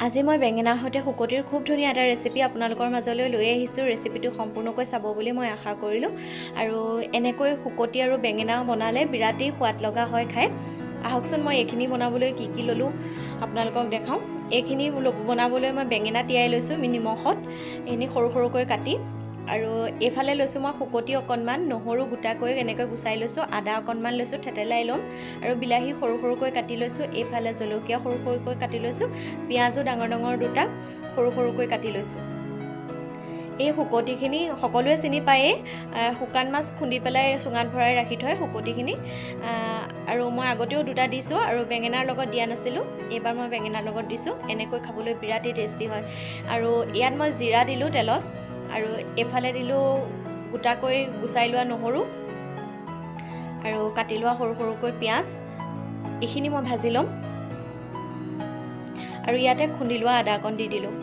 আজি মই বেঙেনাৰ সৈতে শুকতিৰ খুব ধুনীয়া এটা ৰেচিপি আপোনালোকৰ মাজলৈ লৈ আহিছোঁ। ৰেচিপিটো সম্পূৰ্ণকৈ চাব বুলি মই আশা কৰিলোঁ। আৰু এনেকৈ শুকতি আৰু বেঙেনা বনালে বিৰাটেই সোৱাদ লগা হয় খাই। আহকচোন মই এইখিনি বনাবলৈ কি ল'লোঁ আপোনালোকক দেখাওঁ। এইখিনি বনাবলৈ মই বেঙেনা তিয়াই লৈছোঁ নিমখত, এইখিনি সৰু সৰুকৈ কাটি। আৰু এইফালে লৈছোঁ মই শুকতি অকণমান, নহৰু গোটাকৈ এনেকৈ গুচাই লৈছোঁ, আদা অকণমান লৈছোঁ, থেতেলাই ল'ম। আৰু বিলাহী সৰু সৰুকৈ কাটি লৈছোঁ। এইফালে জলকীয়া সৰু সৰুকৈ কাটি লৈছোঁ। পিঁয়াজো ডাঙৰ ডাঙৰ দুটা সৰু সৰুকৈ কাটি লৈছোঁ। এই শুকতিখিনি সকলোৱে চিনি পায়েই, শুকান মাছ খুন্দি পেলাই চুঙাত ভৰাই ৰাখি থয় শুকতিখিনি। আৰু মই আগতেও দুটা দিছোঁ আৰু বেঙেনাৰ লগত দিয়া নাছিলোঁ, এইবাৰ মই বেঙেনাৰ লগত দিছোঁ। এনেকৈ খাবলৈ বিৰাটেই টেষ্টি হয়। আৰু ইয়াত মই জিৰা দিলোঁ তেলত, আৰু এইফালে দিলোঁ গোটাকৈ গুচাই লোৱা নহৰু আৰু কাটি লোৱা সৰু সৰুকৈ পিঁয়াজ। এইখিনি মই ভাজি ল'ম। আৰু ইয়াতে খুন্দি লোৱা আদা অকণ দি দিলোঁ।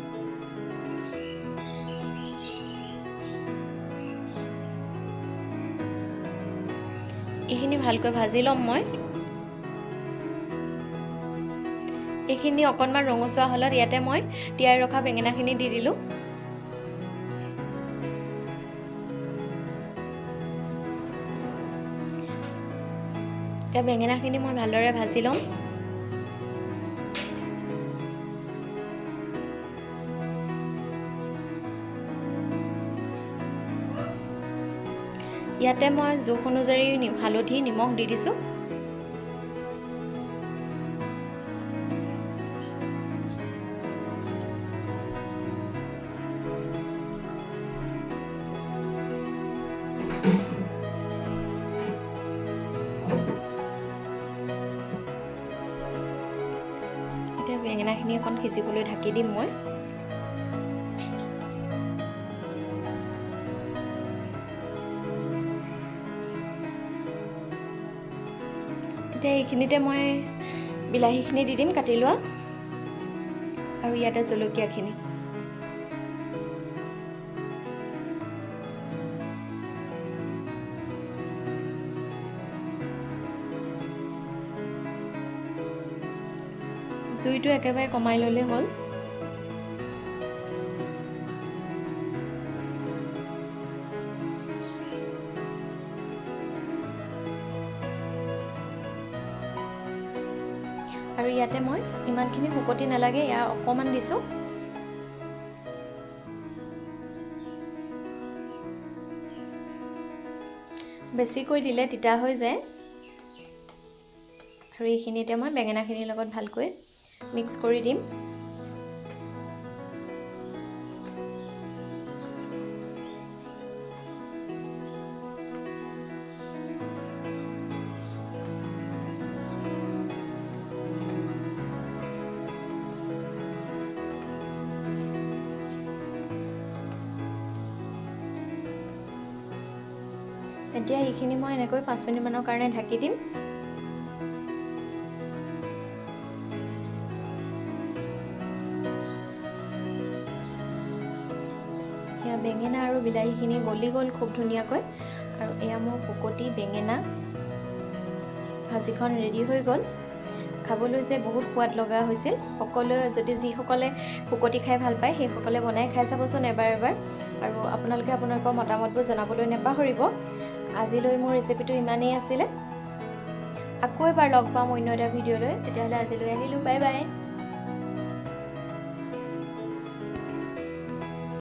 এইখিনি ভালকৈ ভাজি ল'ম মই। এইখিনি অকণমান ৰঙচুৱা হ'লত ইয়াতে মই তিয়াই ৰখা বেঙেনাখিনি দি দিলোঁ। এতিয়া বেঙেনাখিনি মই ভালদৰে ভাজি ল'ম। ইয়াতে মই জোখ অনুযায়ী হালধি নিমখ দি দিছোঁ। এতিয়া বেঙেনাখিনি অকণ সিজিবলৈ ঢাকি দিম মই। এতিয়া এইখিনিতে মই বিলাহীখিনি দি দিম কাটি লোৱা, আৰু ইয়াতে জলকীয়াখিনি। জুইটো একেবাৰে কমাই ল'লে হ'ল। আৰু ইয়াতে মই ইমানখিনি শুকতি নালাগে, ইয়াৰ অকণমান দিছোঁ। বেছিকৈ দিলে তিতা হৈ যায়। আৰু এইখিনিতে মই বেঙেনাখিনিৰ লগত ভালকৈ মিক্স কৰি দিম। এতিয়া এইখিনি মই এনেকৈ 5 মিনিটমানৰ কাৰণে ঢাকি দিম। এয়া বেঙেনা আৰু বিলাহীখিনি গলি গ'ল খুব ধুনীয়াকৈ। আৰু এয়া মোৰ শুকতি বেঙেনা ভাজিখন ৰেডি হৈ গ'ল। খাবলৈ যে বহুত সোৱাদ লগা হৈছিল। সকলোৱে যদি যিসকলে শুকতি খাই ভাল পায় সেইসকলে বনাই খাই চাবচোন এবাৰ। আৰু আপোনালোকে আপোনালোকৰ মতামতবোৰ জনাবলৈ নাপাহৰিব। আজিলৈ মোৰ ৰেচিপিটো ইমানেই আছিলে। আকৌ এবাৰ লগ পাম অন্য এটা ভিডিঅ'লৈ। তেতিয়াহ'লে আজিলৈ আহিলোঁ, বাই বাই।